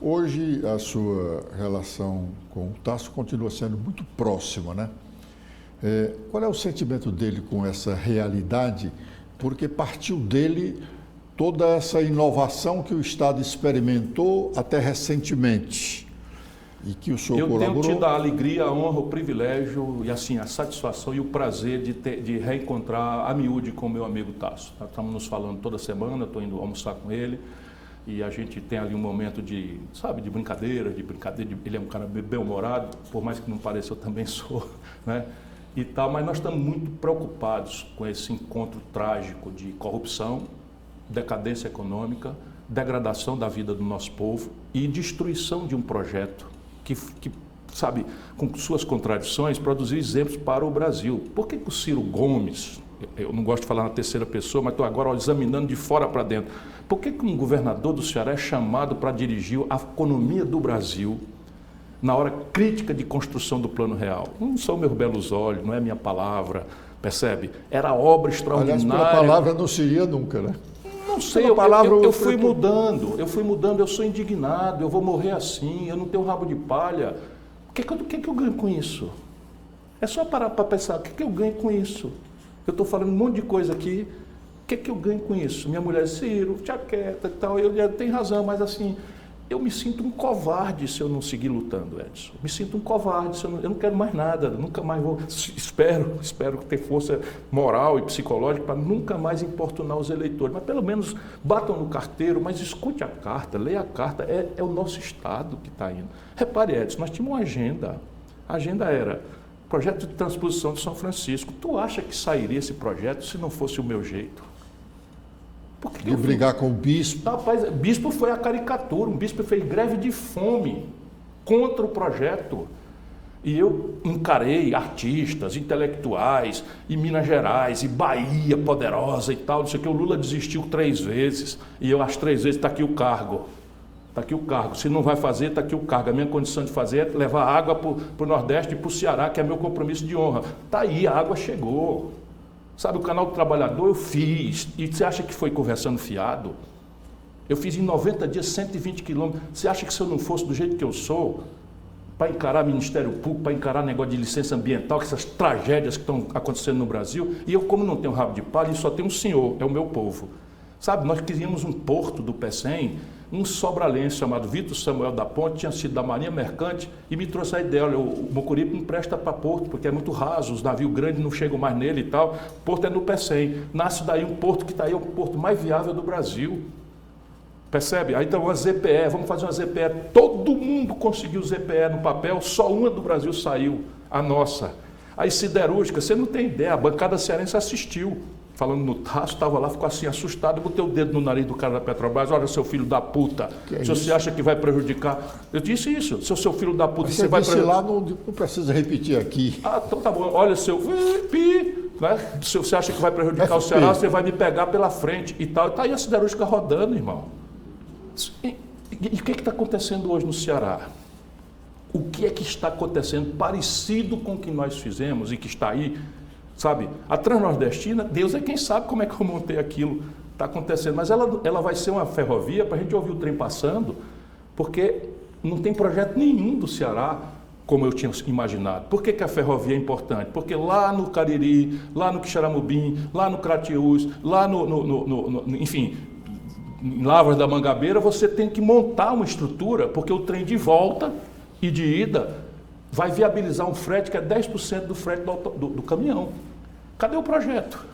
hoje a sua relação com o Tasso continua sendo muito próxima, né? Qual é o sentimento dele com essa realidade? Porque partiu dele toda essa inovação que o Estado experimentou até recentemente e que o senhor colaborou. Eu tenho tido a alegria, a honra, o privilégio e assim a satisfação e o prazer de reencontrar a miúde com o meu amigo Tasso. Nós estamos nos falando toda semana, estou indo almoçar com ele e a gente tem ali um momento de brincadeira, ele é um cara bem-humorado, por mais que não pareça, eu também sou, né? E tal, mas nós estamos muito preocupados com esse encontro trágico de corrupção, decadência econômica, degradação da vida do nosso povo e destruição de um projeto que sabe, com suas contradições, produziu exemplos para o Brasil. Por que o Ciro Gomes, eu não gosto de falar na terceira pessoa, mas estou agora examinando de fora para dentro, por que um governador do Ceará é chamado para dirigir a economia do Brasil na hora crítica de construção do Plano Real? Não são meus belos olhos, não é minha palavra, percebe? Era obra extraordinária. Aliás, pela palavra não seria nunca, né? Não sei, eu fui mudando, eu sou indignado, eu vou morrer assim, eu não tenho rabo de palha. O que eu ganho com isso? É só parar para pensar, o que eu ganho com isso? Eu estou falando um monte de coisa aqui, o que eu ganho com isso? Minha mulher, Ciro, tia quieta e tal, eu tenho razão, mas assim, eu me sinto um covarde se eu não seguir lutando, Edson. Me sinto um covarde, eu não quero mais nada, nunca mais vou. Espero ter força moral e psicológica para nunca mais importunar os eleitores. Mas pelo menos batam no carteiro, mas escute a carta, leia a carta. É o nosso Estado que está indo. Repare, Edson, nós tínhamos uma agenda. A agenda era projeto de transposição de São Francisco. Tu acha que sairia esse projeto se não fosse o meu jeito? De brigar com o bispo. Rapaz, o bispo foi a caricatura, um bispo fez greve de fome contra o projeto. E eu encarei artistas, intelectuais, e Minas Gerais, e Bahia poderosa e tal, não sei o que. O Lula desistiu 3 vezes, e eu as 3 vezes, está aqui o cargo. Está aqui o cargo. Se não vai fazer, está aqui o cargo. A minha condição de fazer é levar água para o Nordeste e para o Ceará, que é meu compromisso de honra. Está aí, a água chegou. Sabe, o Canal do Trabalhador eu fiz, e você acha que foi conversando fiado? Eu fiz em 90 dias 120 quilômetros. Você acha que se eu não fosse do jeito que eu sou, para encarar Ministério Público, para encarar negócio de licença ambiental, que essas tragédias que estão acontecendo no Brasil, e eu como não tenho rabo de palha, e só tenho um senhor, é o meu povo. Sabe, nós queríamos um porto do Pecém, um sobralense chamado Vitor Samuel da Ponte, tinha sido da Marinha Mercante e me trouxe a ideia, olha, o Mucuripe não presta para porto, porque é muito raso, os navios grandes não chegam mais nele e tal, o porto é no Pecém, nasce daí um porto que está aí, é o porto mais viável do Brasil, percebe? Aí então uma ZPE, vamos fazer uma ZPE, todo mundo conseguiu ZPE no papel, só uma do Brasil saiu, a nossa. Aí siderúrgica, você não tem ideia, a bancada cearense assistiu, falando no Tasso, estava lá, ficou assim assustado, botei o dedo no nariz do cara da Petrobras, olha, seu filho da puta, se você acha que vai prejudicar... Eu disse isso, seu filho da puta, você vai prejudicar... lá, não precisa repetir aqui. Ah, então tá bom, olha, seu... Né? Se você acha que vai prejudicar o Ceará, você vai me pegar pela frente e tal. Está aí a siderúrgica rodando, irmão. E o que está acontecendo hoje no Ceará? O que é que está acontecendo parecido com o que nós fizemos e que está aí? Sabe, a Transnordestina, Deus é quem sabe como é que eu montei aquilo, está acontecendo, mas ela vai ser uma ferrovia para a gente ouvir o trem passando, porque não tem projeto nenhum do Ceará como eu tinha imaginado. Por que a ferrovia é importante? Porque lá no Cariri, lá no Quixeramobim, lá no Crateús, lá enfim, em Lavras da Mangabeira, você tem que montar uma estrutura, porque o trem de volta e de ida vai viabilizar um frete que é 10% do frete do caminhão. Cadê o projeto?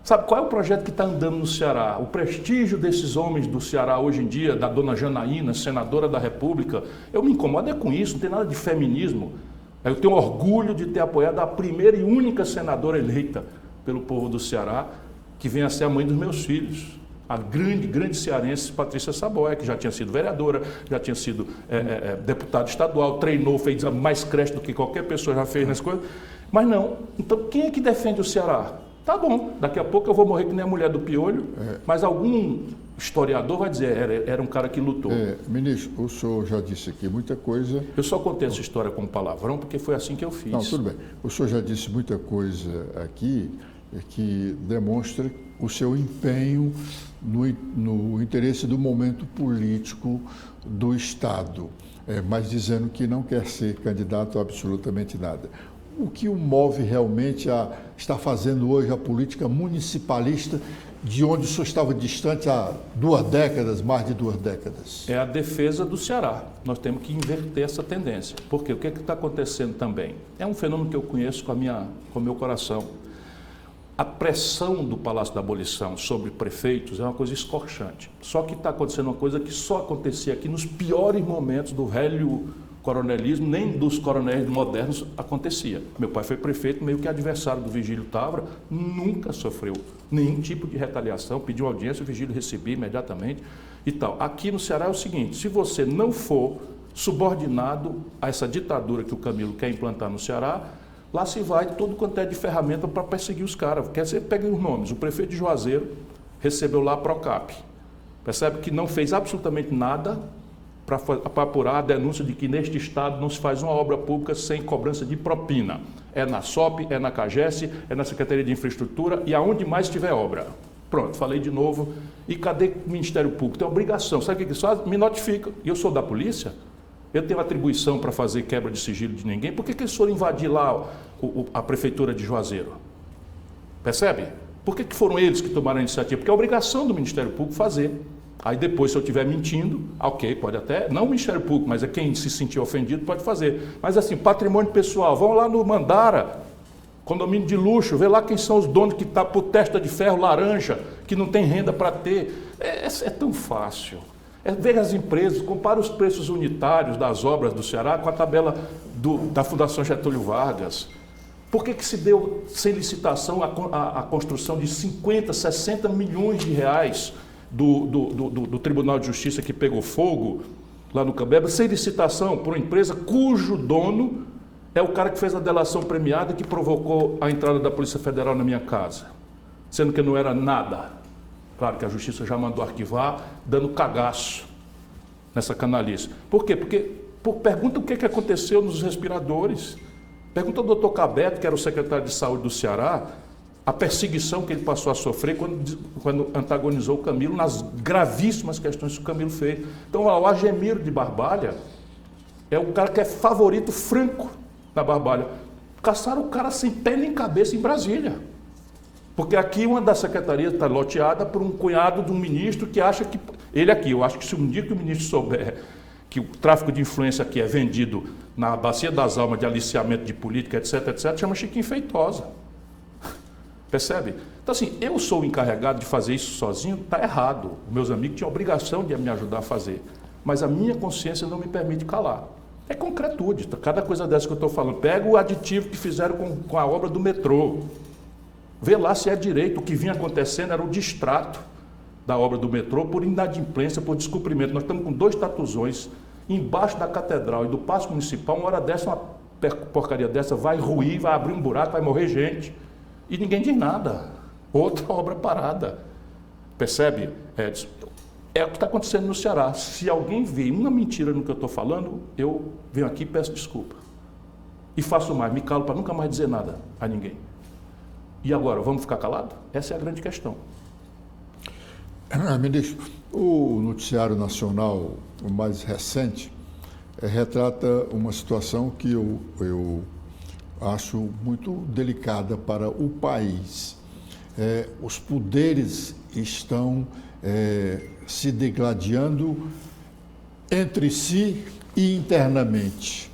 Sabe qual é o projeto que está andando no Ceará? O prestígio desses homens do Ceará hoje em dia, da dona Janaína, senadora da República, eu me incomodo com isso, não tem nada de feminismo. Eu tenho orgulho de ter apoiado a primeira e única senadora eleita pelo povo do Ceará, que vem a ser a mãe dos meus filhos. A grande cearense Patrícia Saboia, que já tinha sido vereadora, já tinha sido deputada estadual, treinou, fez mais creche do que qualquer pessoa já fez nas coisas. Mas não. Então, quem é que defende o Ceará? Tá bom, daqui a pouco eu vou morrer que nem a mulher do Piolho, mas algum historiador vai dizer, era um cara que lutou. Ministro, o senhor já disse aqui muita coisa... Eu só contei essa história como palavrão, porque foi assim que eu fiz. Não, tudo bem. O senhor já disse muita coisa aqui que demonstra o seu empenho no interesse do momento político do Estado, mas dizendo que não quer ser candidato a absolutamente nada. O que o move realmente a estar fazendo hoje a política municipalista, de onde o senhor estava distante há 2 décadas, mais de 2 décadas? É a defesa do Ceará. Nós temos que inverter essa tendência. Por quê? O que está acontecendo também? É um fenômeno que eu conheço com o meu coração. A pressão do Palácio da Abolição sobre prefeitos é uma coisa escorchante. Só que está acontecendo uma coisa que só acontecia aqui nos piores momentos do velho coronelismo, nem dos coronéis modernos acontecia. Meu pai foi prefeito, meio que adversário do Vigílio Távora, nunca sofreu nenhum tipo de retaliação, pediu audiência, o Vigílio recebia imediatamente e tal. Aqui no Ceará é o seguinte, se você não for subordinado a essa ditadura que o Camilo quer implantar no Ceará, lá se vai tudo quanto é de ferramenta para perseguir os caras. Quer dizer, peguem os nomes. O prefeito de Juazeiro recebeu lá a Procap. Percebe que não fez absolutamente nada para apurar a denúncia de que neste estado não se faz uma obra pública sem cobrança de propina. É na SOP, é na CAGES, é na Secretaria de Infraestrutura e aonde mais tiver obra. Pronto, falei de novo. E cadê o Ministério Público? Tem obrigação. Sabe o que eles fazem? Me notifica. E eu sou da polícia? Eu tenho atribuição para fazer quebra de sigilo de ninguém. Por que eles foram invadir lá a prefeitura de Juazeiro? Percebe? Por que foram eles que tomaram a iniciativa? Porque é obrigação do Ministério Público fazer. Aí depois, se eu estiver mentindo, ok, pode até, não o Ministério Público, mas é quem se sentir ofendido pode fazer. Mas assim, patrimônio pessoal, vão lá no Mandara, condomínio de luxo, vê lá quem são os donos que estão por testa de ferro laranja, que não tem renda para ter. É tão fácil. Veja as empresas, compara os preços unitários das obras do Ceará com a tabela da Fundação Getúlio Vargas. Por que se deu sem licitação a construção de 50, 60 milhões de reais do Tribunal de Justiça que pegou fogo lá no Cambeba, sem licitação, por uma empresa cujo dono é o cara que fez a delação premiada que provocou a entrada da Polícia Federal na minha casa, sendo que não era nada. Claro que a Justiça já mandou arquivar, dando cagaço nessa canalice. Por quê? Porque pergunta o que aconteceu nos respiradores. Pergunta ao doutor Cabeto, que era o secretário de Saúde do Ceará, a perseguição que ele passou a sofrer quando antagonizou o Camilo nas gravíssimas questões que o Camilo fez. Então, o Agemiro de Barbalha é o cara que é favorito franco na Barbalha. Caçaram o cara sem pé nem cabeça em Brasília. Porque aqui uma das secretarias está loteada por um cunhado de um ministro que acha que... Ele aqui, eu acho que se um dia que o ministro souber que o tráfico de influência aqui é vendido na Bacia das Almas de aliciamento de política, etc, etc, chama Chiquinho Feitosa. Percebe? Então, assim, eu sou o encarregado de fazer isso sozinho, está errado. Meus amigos tinham a obrigação de me ajudar a fazer. Mas a minha consciência não me permite calar. É concretude, cada coisa dessa que eu estou falando. Pega o aditivo que fizeram com a obra do metrô. Vê lá se é direito. O que vinha acontecendo era o distrato da obra do metrô por inadimplência, por descumprimento. Nós estamos com 2 tatuzões embaixo da catedral e do Paço Municipal. Uma hora dessa, uma porcaria dessa vai ruir, vai abrir um buraco, vai morrer gente. E ninguém diz nada. Outra obra parada. Percebe? É o que está acontecendo no Ceará. Se alguém vê uma mentira no que eu estou falando, eu venho aqui e peço desculpa. E faço mais, me calo para nunca mais dizer nada a ninguém. E agora, vamos ficar calados? Essa é a grande questão. Ministro, o noticiário nacional, o mais recente, retrata uma situação que eu acho muito delicada para o país. Os poderes estão se degladiando entre si e internamente.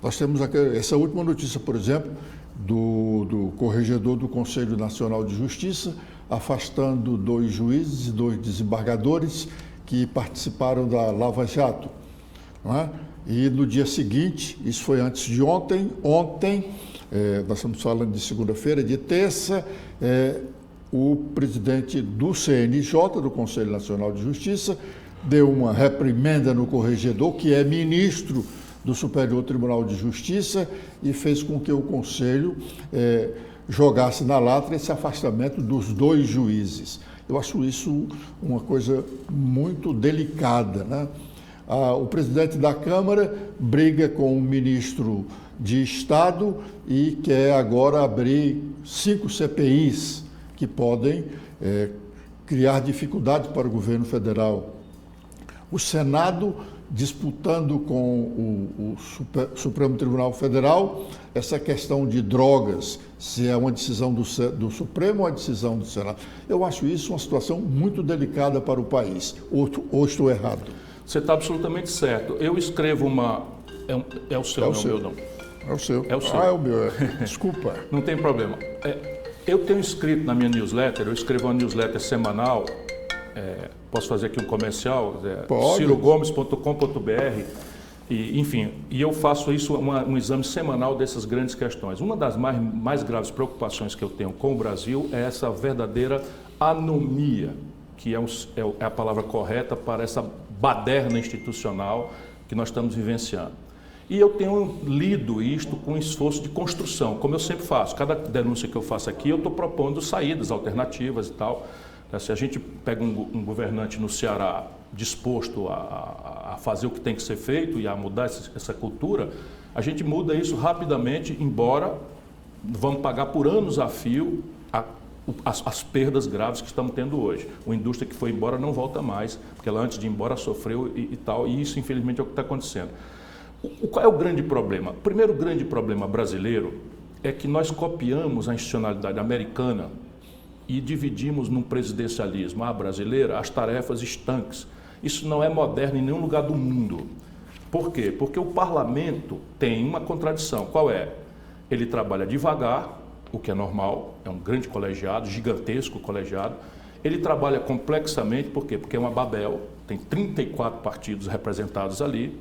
Nós temos essa última notícia, por exemplo, do corregedor do Conselho Nacional de Justiça, afastando 2 juízes e 2 desembargadores que participaram da Lava Jato. Não é? E no dia seguinte, isso foi antes de ontem, nós estamos falando de segunda-feira, de terça, o presidente do CNJ, do Conselho Nacional de Justiça, deu uma reprimenda no corregedor, que é ministro do Superior Tribunal de Justiça, e fez com que o Conselho jogasse na lata esse afastamento dos 2 juízes. Eu acho isso uma coisa muito delicada, né? O presidente da Câmara briga com o ministro de Estado e quer agora abrir 5 CPIs que podem criar dificuldades para o governo federal. O Senado disputando com o Supremo Tribunal Federal essa questão de drogas, se é uma decisão do Supremo ou uma decisão do Senado. Eu acho isso uma situação muito delicada para o país. Ou estou errado? Você está absolutamente certo. Eu escrevo uma... É o seu, é o não seu. o meu, não. É o seu. É o seu. Ah, é o meu. Desculpa. Não tem problema. Eu tenho escrito na minha newsletter, eu escrevo uma newsletter semanal, posso fazer aqui um comercial, cirogomes.com.br, enfim, e eu faço isso, um exame semanal dessas grandes questões. Uma das mais graves preocupações que eu tenho com o Brasil é essa verdadeira anomia, que é a palavra correta para essa baderna institucional que nós estamos vivenciando. E eu tenho lido isto com esforço de construção, como eu sempre faço. Cada denúncia que eu faço aqui, eu estou propondo saídas alternativas e tal. Se a gente pega um governante no Ceará disposto a fazer o que tem que ser feito e a mudar essa cultura, a gente muda isso rapidamente, embora vamos pagar por anos a fio as perdas graves que estamos tendo hoje. Uma indústria que foi embora não volta mais, porque ela antes de ir embora sofreu e tal, e isso infelizmente é o que está acontecendo. Qual é o grande problema? O primeiro grande problema brasileiro é que nós copiamos a institucionalidade americana e dividimos num presidencialismo brasileiro as tarefas estanques. Isso não é moderno em nenhum lugar do mundo. Por quê? Porque o parlamento tem uma contradição. Qual é? Ele trabalha devagar, o que é normal, é um grande colegiado, gigantesco colegiado. Ele trabalha complexamente, por quê? Porque é uma Babel, tem 34 partidos representados ali.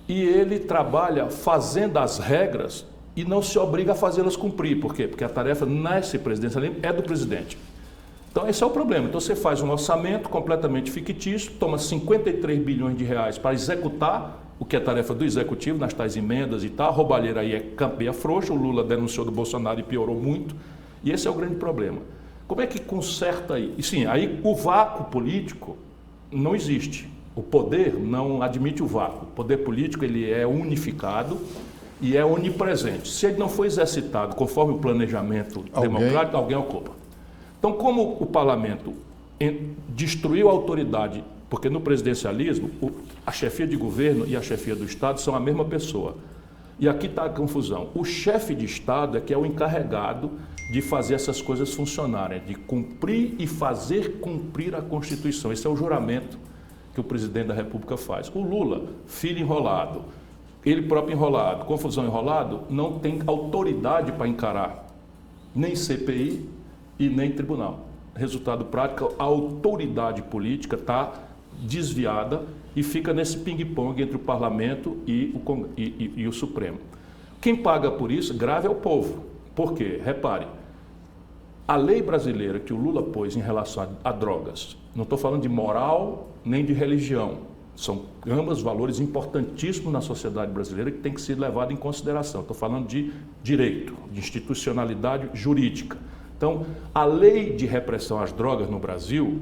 E ele trabalha fazendo as regras e não se obriga a fazê-las cumprir. Por quê? Porque a tarefa nesse presidencialismo é do presidente. Então esse é o problema. Então você faz um orçamento completamente fictício, toma 53 bilhões de reais para executar o que é tarefa do executivo, nas tais emendas e tal. A roubalheira aí é campeia frouxa, o Lula denunciou do Bolsonaro e piorou muito. E esse é o grande problema. Como é que conserta aí? E sim, aí o vácuo político não existe. O poder não admite o vácuo. O poder político ele é unificado e é onipresente. Se ele não for exercitado conforme o planejamento democrático, alguém ocupa. Então, como o parlamento destruiu a autoridade, porque no presidencialismo a chefia de governo e a chefia do Estado são a mesma pessoa. E aqui está a confusão. O chefe de Estado é que é o encarregado de fazer essas coisas funcionarem, de cumprir e fazer cumprir a Constituição. Esse é o juramento que o presidente da República faz. O Lula, filho enrolado, ele próprio enrolado, confusão enrolado, não tem autoridade para encarar nem CPI e nem tribunal. Resultado prático, a autoridade política está desviada e fica nesse ping-pong entre o parlamento e o Supremo. Quem paga por isso, grave, é o povo. Por quê? Repare, a lei brasileira que o Lula pôs em relação a drogas, não estou falando de moral nem de religião, são ambos valores importantíssimos na sociedade brasileira que tem que ser levado em consideração. Estou falando de direito, de institucionalidade jurídica. Então, a lei de repressão às drogas no Brasil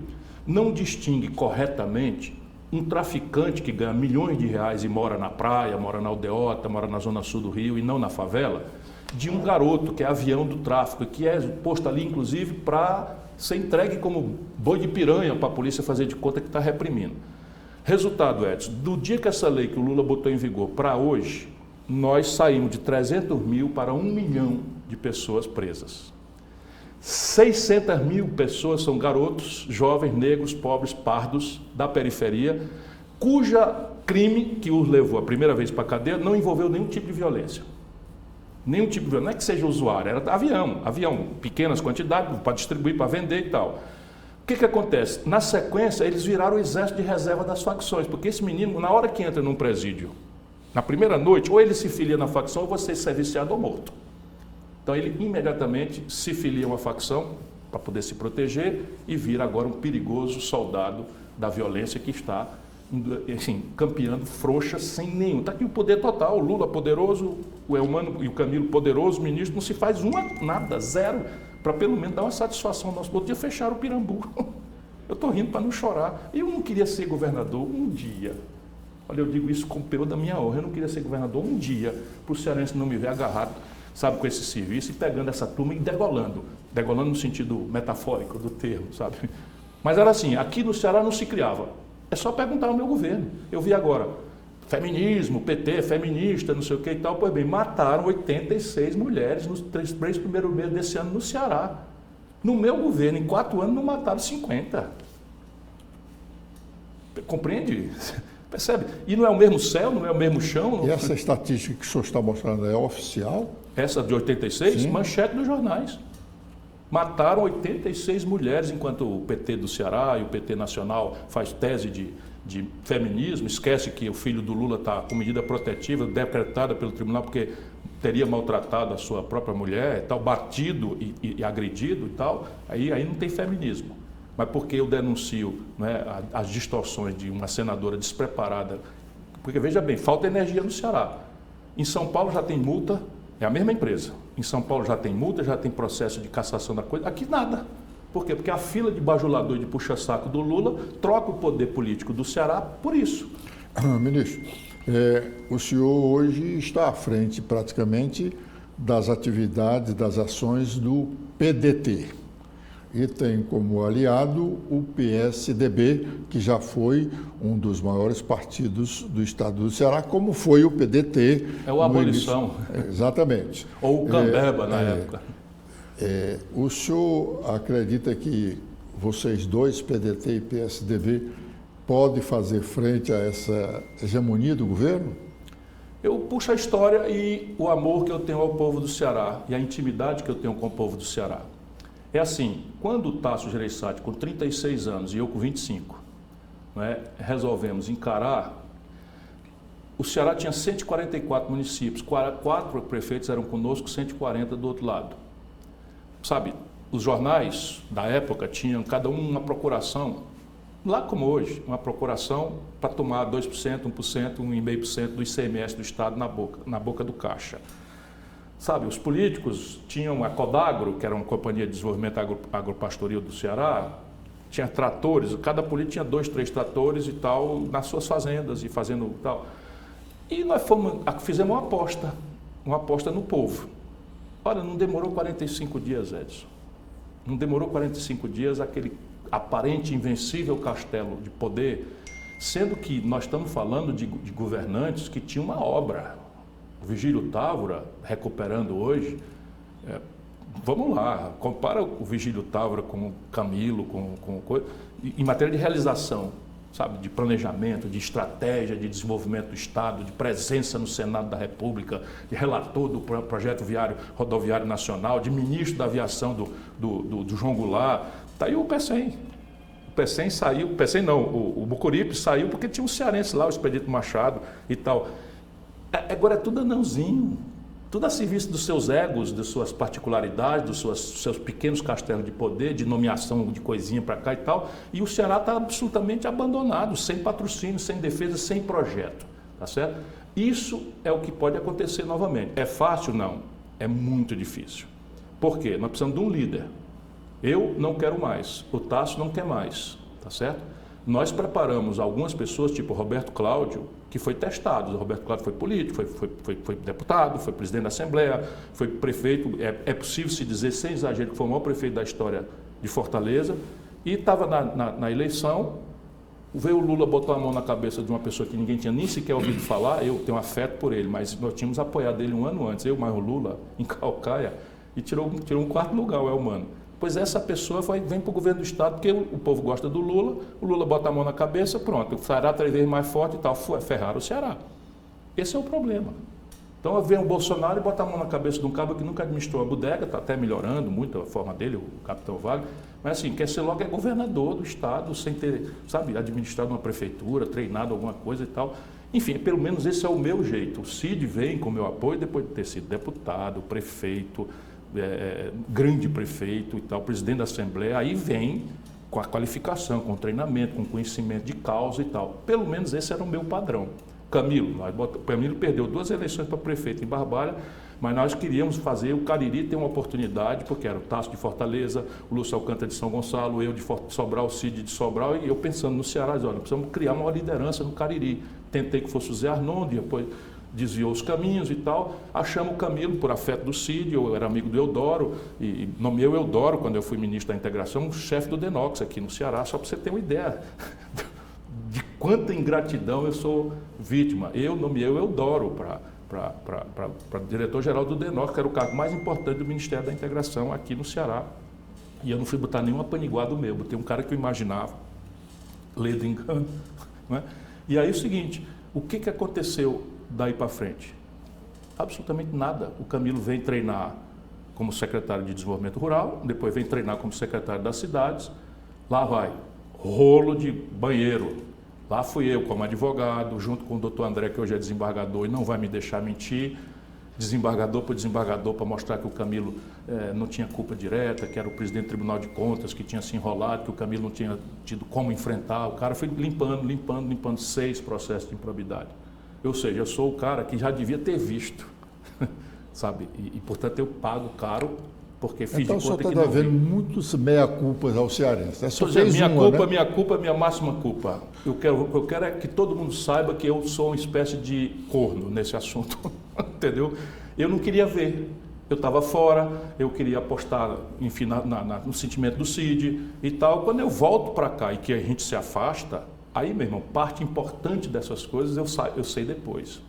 não distingue corretamente um traficante que ganha milhões de reais e mora na praia, mora na aldeota, mora na zona sul do Rio e não na favela, de um garoto que é avião do tráfico, que é posto ali, inclusive, para ser entregue como boi de piranha para a polícia fazer de conta que está reprimindo. Resultado, Edson, do dia que essa lei que o Lula botou em vigor para hoje, nós saímos de 300 mil para 1 milhão de pessoas presas. 600 mil pessoas são garotos, jovens, negros, pobres, pardos, da periferia, cuja crime que os levou a primeira vez para a cadeia não envolveu nenhum tipo de violência. Nenhum tipo de violência, não é que seja usuário, era avião, pequenas quantidades para distribuir, para vender e tal. O que acontece? Na sequência, eles viraram o exército de reserva das facções, porque esse menino, na hora que entra num presídio, na primeira noite, ou ele se filia na facção ou você é viciado ou morto. Então ele imediatamente se filia a uma facção para poder se proteger e vira agora um perigoso soldado da violência que está, assim, campeando frouxa sem nenhum. Está aqui o poder total, o Lula poderoso, o Elmano e o Camilo poderoso, o ministro, não se faz nada, zero, para pelo menos dar uma satisfação ao nosso povo. Outro dia fecharam o Pirambu. Eu estou rindo para não chorar. Eu não queria ser governador um dia. Olha, eu digo isso com o peso da minha honra. Eu não queria ser governador um dia, para o cearense não me ver agarrado, sabe, com esse serviço e pegando essa turma e degolando no sentido metafórico do termo, sabe? Mas era assim, aqui no Ceará não se criava. É só perguntar ao meu governo. Eu vi agora, feminismo, PT, feminista, não sei o que e tal. Pois bem, mataram 86 mulheres nos 3 primeiros meses desse ano no Ceará. No meu governo, em 4 anos, não mataram 50. Compreende? Percebe? E não é o mesmo céu, não é o mesmo chão. E essa estatística que o senhor está mostrando é oficial? Essa de 86, Sim. Manchete dos jornais. Mataram 86 mulheres, enquanto o PT do Ceará e o PT nacional faz tese de feminismo, esquece que o filho do Lula está com medida protetiva decretada pelo tribunal porque teria maltratado a sua própria mulher, tal, batido e agredido e tal, aí não tem feminismo. Mas porque eu denuncio, né, as distorções de uma senadora despreparada, porque veja bem, falta energia no Ceará. Em São Paulo já tem multa, é a mesma empresa. Em São Paulo já tem multa, já tem processo de cassação da coisa. Aqui nada. Por quê? Porque a fila de bajulador e de puxa-saco do Lula troca o poder político do Ceará por isso. Ministro, o senhor hoje está à frente praticamente das atividades, das ações do PDT. E tem como aliado o PSDB, que já foi um dos maiores partidos do estado do Ceará, como foi o PDT. É o Abolição. Exatamente. Ou o Cambeba, na época. O senhor acredita que vocês dois, PDT e PSDB, podem fazer frente a essa hegemonia do governo? Eu puxo a história e o amor que eu tenho ao povo do Ceará e a intimidade que eu tenho com o povo do Ceará. É assim, quando o Tasso Gereissati, com 36 anos e eu com 25, né, resolvemos encarar, o Ceará tinha 144 municípios, 4 prefeitos eram conosco, 140 do outro lado. Sabe, os jornais da época tinham cada um uma procuração, lá como hoje, uma procuração para tomar 2%, 1%, 1,5% do ICMS do Estado na boca do caixa. Sabe, os políticos tinham a Codagro, que era uma companhia de desenvolvimento agropastoril do Ceará, tinha tratores, cada político tinha 2, 3 tratores e tal, nas suas fazendas e fazendo tal. E nós fizemos uma aposta no povo. Olha, não demorou 45 dias, Edson. Não demorou 45 dias aquele aparente invencível castelo de poder, sendo que nós estamos falando de governantes que tinham uma obra. O Vigílio Távora, recuperando hoje, vamos lá, compara o Vigílio Távora com o Camilo, em matéria de realização, sabe, de planejamento, de estratégia, de desenvolvimento do Estado, de presença no Senado da República, de relator do projeto rodoviário nacional, de ministro da aviação do João Goulart. Está aí o PECEM. O PECEM saiu, o PECEM não, o Mucuripe saiu porque tinha um cearense lá, o Expedito Machado e tal. Agora é tudo anãozinho, tudo a serviço dos seus egos, das suas particularidades, dos seus pequenos castelos de poder, de nomeação de coisinha para cá e tal, e o Ceará está absolutamente abandonado, sem patrocínio, sem defesa, sem projeto, tá certo? Isso é o que pode acontecer novamente. É fácil? Não, é muito difícil. Por quê? Nós precisamos de um líder. Eu não quero mais, o Tasso não quer mais, tá certo? Nós preparamos algumas pessoas, tipo Roberto Cláudio, que foi testado. O Roberto Cláudio foi político, foi deputado, foi presidente da Assembleia, foi prefeito. É possível se dizer, sem exagero, que foi o maior prefeito da história de Fortaleza. E estava na eleição, veio o Lula, botou a mão na cabeça de uma pessoa que ninguém tinha nem sequer ouvido falar. Eu tenho afeto por ele, mas nós tínhamos apoiado ele um ano antes, eu mais o Lula, em Calcaia, e tirou um 4º lugar, o Elmano. Pois essa pessoa vem para o governo do Estado, porque o povo gosta do Lula, o Lula bota a mão na cabeça, pronto, o Ceará 3 vezes mais forte e tal, ferraram o Ceará. Esse é o problema. Então vem o Bolsonaro e bota a mão na cabeça de um cabo que nunca administrou a bodega, está até melhorando muito a forma dele, o capitão Wagner, mas assim, quer ser logo governador do Estado, sem ter, sabe, administrado uma prefeitura, treinado alguma coisa e tal. Enfim, pelo menos esse é o meu jeito. O Cid vem com o meu apoio depois de ter sido deputado, prefeito, grande prefeito e tal, presidente da Assembleia, aí vem com a qualificação, com o treinamento, com o conhecimento de causa e tal. Pelo menos esse era o meu padrão. Camilo perdeu 2 eleições para prefeito em Barbalha, mas nós queríamos fazer o Cariri ter uma oportunidade, porque era o Tasso de Fortaleza, o Lúcio Alcântara de São Gonçalo, eu de Sobral, o Cid de Sobral, e eu pensando no Ceará, olha, precisamos criar uma liderança no Cariri. Tentei que fosse o Zé Arnondi, depois desviou os caminhos e tal, achamos o Camilo por afeto do Cid, eu era amigo do Eudoro, e nomeei o Eudoro, quando eu fui ministro da Integração, chefe do Denox aqui no Ceará, só para você ter uma ideia de quanta ingratidão eu sou vítima. Eu nomeei o Eudoro para diretor-geral do DENOR, que era o cargo mais importante do Ministério da Integração aqui no Ceará. E eu não fui botar nenhum apaniguado meu, botei um cara que eu imaginava, ledo engano. Não é? E aí o seguinte, o que aconteceu daí para frente? Absolutamente nada. O Camilo vem treinar como secretário de Desenvolvimento Rural, depois vem treinar como secretário das cidades, lá vai, rolo de banheiro. Lá fui eu como advogado, junto com o doutor André, que hoje é desembargador e não vai me deixar mentir, desembargador por desembargador, para mostrar que o Camilo não tinha culpa direta, que era o presidente do Tribunal de Contas, que tinha se enrolado, que o Camilo não tinha tido como enfrentar. O cara foi limpando 6 processos de improbidade. Ou seja, eu sou o cara que já devia ter visto, sabe? E portanto, eu pago caro, porque fiz então, de conta que não vi. Então, o senhor está devendo muitos meia-culpas ao cearense. Só fez minha culpa, minha máxima culpa. O que eu quero é que todo mundo saiba que eu sou uma espécie de corno nesse assunto, entendeu? Eu não queria ver. Eu estava fora, eu queria apostar, enfim, no sentimento do Cid e tal. Quando eu volto para cá e que a gente se afasta, aí, meu irmão, parte importante dessas coisas eu sei depois.